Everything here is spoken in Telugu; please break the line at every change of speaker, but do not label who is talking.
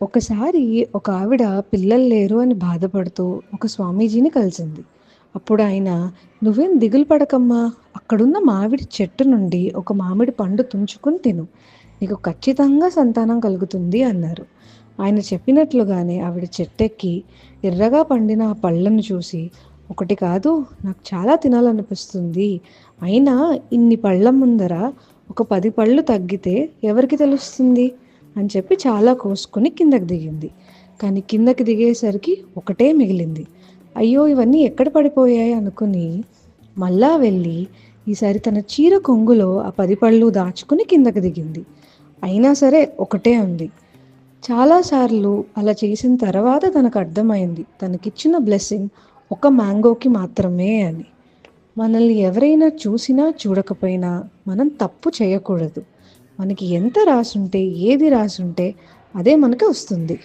ఒకసారి ఒక ఆవిడ పిల్లలు లేరు అని బాధపడుతూ ఒక స్వామీజీని కలిసింది. అప్పుడు ఆయన, "నువ్వేం దిగులు పడకమ్మా, అక్కడున్న మామిడి చెట్టు నుండి ఒక మామిడి పండు తుంచుకుని తిను. నీకు ఖచ్చితంగా సంతానం కలుగుతుంది" అన్నారు. ఆయన చెప్పినట్లుగానే ఆవిడ చెట్టెక్కి ఎర్రగా పండిన ఆ పళ్ళను చూసి, "ఒకటి కాదు, నాకు చాలా తినాలనిపిస్తుంది. అయినా ఇన్ని పళ్ళ ముందర ఒక 10 పళ్ళు తగ్గితే ఎవరికి తెలుస్తుంది" అని చెప్పి చాలా కోసుకొని కిందకి దిగింది. కానీ కిందకి దిగేసరికి ఒకటే మిగిలింది. అయ్యో! ఇవన్నీ ఎక్కడ పడిపోయాయి అనుకుని మళ్ళా వెళ్ళి ఈసారి తన చీర కొంగులో ఆ 10 పళ్ళు దాచుకుని కిందకి దిగింది. అయినా సరే ఒకటే ఉంది. చాలాసార్లు అలా చేసిన తర్వాత తనకు అర్థమైంది తనకిచ్చిన బ్లెస్సింగ్ ఒక మ్యాంగోకి మాత్రమే అని. మనల్ని ఎవరైనా చూసినా చూడకపోయినా మనం తప్పు చేయకూడదు. మనకి ఎంత రాసుంటే ఏది రాసుంటే అదే మనకి వస్తుంది.